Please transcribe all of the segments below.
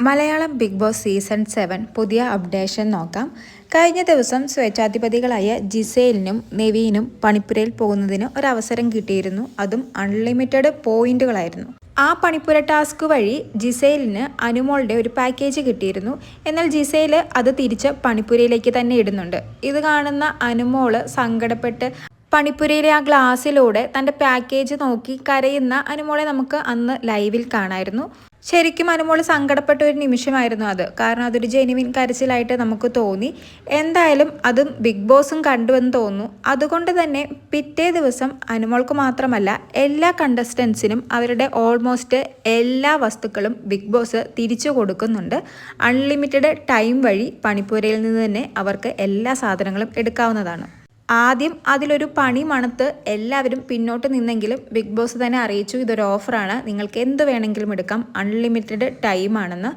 Malayalam big boss season 7 പുതിയ updation നോക്കാം. കഴിഞ്ഞ ദിവസം സ്വേച്ഛാധിപതികളായ ജിസേലിനും നെവീനും പണിപ്പുരയിൽ പോകുന്നതിന് ഒരവസരം കിട്ടിയിരുന്നു. അതും അൺലിമിറ്റഡ് പോയിന്റുകളായിരുന്നു. ആ പണിപ്പുര ടാസ്ക് വഴി ജിസേലിന് അനുമോളുടെ ഒരു പാക്കേജ് കിട്ടിയിരുന്നു. എന്നാൽ ജിസേല് അത് തിരിച്ച് പണിപ്പുരയിലേക്ക് തന്നെ ഇടുന്നുണ്ട്. ഇത് കാണുന്ന അനുമോള് സങ്കടപ്പെട്ട് പണിപ്പുരയിലെ ആ ഗ്ലാസ്സിലൂടെ തൻ്റെ പാക്കേജ് നോക്കി കരയുന്ന അനുമോളെ നമുക്ക് അന്ന് ലൈവിൽ കാണായിരുന്നു. ശരിക്കും അനുമോള് സങ്കടപ്പെട്ട ഒരു നിമിഷമായിരുന്നു അത്. കാരണം അതൊരു ജെനുവിൻ കരച്ചിലായിട്ട് നമുക്ക് തോന്നി. എന്തായാലും അതും ബിഗ് ബോസും കണ്ടുവെന്ന് തോന്നുന്നു. അതുകൊണ്ട് തന്നെ പിറ്റേ ദിവസം അനുമോൾക്ക് മാത്രമല്ല എല്ലാ കണ്ടസ്റ്റൻസിനും അവരുടെ ഓൾമോസ്റ്റ് എല്ലാ വസ്തുക്കളും ബിഗ് ബോസ് തിരിച്ചു കൊടുക്കുന്നുണ്ട്. അൺലിമിറ്റഡ് ടൈം വഴി പണിപ്പുരയിൽ നിന്ന് തന്നെ അവർക്ക് എല്ലാ സാധനങ്ങളും എടുക്കാവുന്നതാണ്. ആദ്യം അതിലൊരു പണി മണത്ത് എല്ലാവരും പിന്നോട്ട് നിന്നെങ്കിലും ബിഗ് ബോസ് തന്നെ അറിയിച്ചു, ഇതൊരു ഓഫറാണ്, നിങ്ങൾക്ക് എന്ത് വേണമെങ്കിലും എടുക്കാം, അൺലിമിറ്റഡ് ടൈമാണെന്ന്.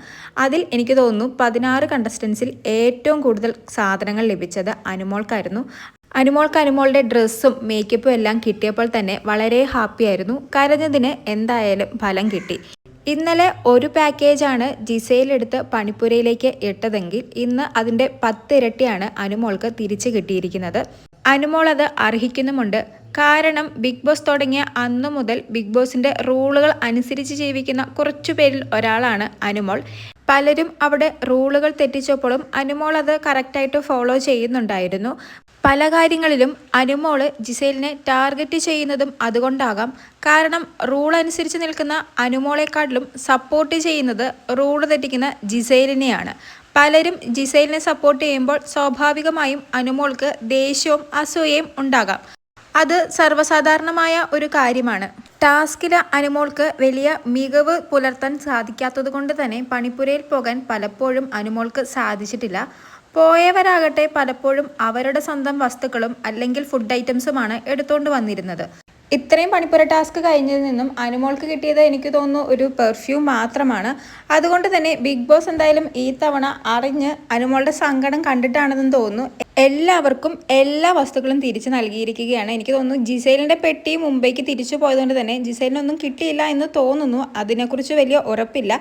അതിൽ എനിക്ക് തോന്നുന്നു 16 കണ്ടസ്റ്റൻസിൽ ഏറ്റവും കൂടുതൽ സാധനങ്ങൾ ലഭിച്ചത് അനുമോൾക്കായിരുന്നു. അനുമോളുടെ ഡ്രസ്സും മേക്കപ്പും എല്ലാം കിട്ടിയപ്പോൾ തന്നെ വളരെ ഹാപ്പിയായിരുന്നു. കരഞ്ഞതിന് എന്തായാലും ഫലം കിട്ടി. ഇന്നലെ ഒരു പാക്കേജാണ് ജിസയിലെടുത്ത് പണിപ്പുരയിലേക്ക് ഇട്ടതെങ്കിൽ ഇന്ന് അതിൻ്റെ 10 ഇരട്ടിയാണ് അനുമോൾക്ക് തിരിച്ചു കിട്ടിയിരിക്കുന്നത്. അനുമോൾ അത് അർഹിക്കുന്നുമുണ്ട്. കാരണം ബിഗ് ബോസ് തുടങ്ങിയ അന്നു മുതൽ ബിഗ് ബോസിൻ്റെ റൂളുകൾ അനുസരിച്ച് ജീവിക്കുന്ന കുറച്ചു പേരിൽ ഒരാളാണ് അനുമോൾ. പലരും അവിടെ റൂളുകൾ തെറ്റിച്ചപ്പോഴും അനുമോൾ അത് കറക്റ്റായിട്ട് ഫോളോ ചെയ്യുന്നുണ്ടായിരുന്നു. പല കാര്യങ്ങളിലും അനുമോള് ജിസേലിനെ ടാർഗറ്റ് ചെയ്യുന്നതും അതുകൊണ്ടാകാം. കാരണം റൂൾ അനുസരിച്ച് നിൽക്കുന്ന അനുമോളെക്കാട്ടിലും സപ്പോർട്ട് ചെയ്യുന്നത് റൂൾ തെറ്റിക്കുന്ന ജിസേലിനെയാണ്. പലരും ജിസേലിനെ സപ്പോർട്ട് ചെയ്യുമ്പോൾ സ്വാഭാവികമായും അനുമോൾക്ക് ദേഷ്യവും അസൂയയും ഉണ്ടാകാം. അത് സർവ്വസാധാരണമായ ഒരു കാര്യമാണ്. ടാസ്കിൽ അനുമോൾക്ക് വലിയ മികവ് പുലർത്താൻ സാധിക്കാത്തത് കൊണ്ട് തന്നെ പണിപ്പുരയിൽ പോകാൻ പലപ്പോഴും അനുമോൾക്ക് സാധിച്ചിട്ടില്ല. പോയവരാകട്ടെ പലപ്പോഴും അവരുടെ സ്വന്തം വസ്തുക്കളും അല്ലെങ്കിൽ ഫുഡ് ഐറ്റംസുമാണ് എടുത്തുകൊണ്ട് വന്നിരുന്നത്. ഇത്രയും പണിപ്പുര ടാസ്ക് കഴിഞ്ഞതിൽ നിന്നും അനുമോൾക്ക് കിട്ടിയത് എനിക്ക് തോന്നുന്നു ഒരു പെർഫ്യൂം മാത്രമാണ്. അതുകൊണ്ട് തന്നെ ബിഗ് ബോസ് എന്തായാലും ഈ തവണ അറിഞ്ഞ് അനുമോളുടെ സങ്കടം കണ്ടിട്ടാണെന്ന് തോന്നുന്നു എല്ലാവർക്കും എല്ലാ വസ്തുക്കളും തിരിച്ചു നൽകിയിരിക്കുകയാണ്. എനിക്ക് തോന്നുന്നു ജിസേലിൻ്റെ പെട്ടി മുംബൈക്ക് തിരിച്ചു പോയതുകൊണ്ട് തന്നെ ജിസേലിനൊന്നും കിട്ടിയില്ല എന്ന് തോന്നുന്നു. അതിനെക്കുറിച്ച് വലിയ ഉറപ്പില്ല.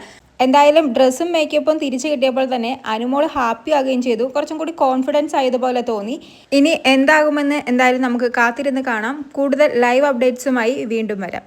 എന്തായാലും ഡ്രസ്സും മേക്കപ്പും തിരിച്ചു കിട്ടിയപ്പോൾ തന്നെ അനുമോൾ ഹാപ്പി ആകുകയും ചെയ്തു. കുറച്ചും കൂടി കോൺഫിഡൻസ് ആയതുപോലെ തോന്നി. ഇനി എന്താകുമെന്ന് എന്തായാലും നമുക്ക് കാത്തിരുന്ന് കാണാം. കൂടുതൽ ലൈവ് അപ്ഡേറ്റ്സുമായി വീണ്ടും വരാം.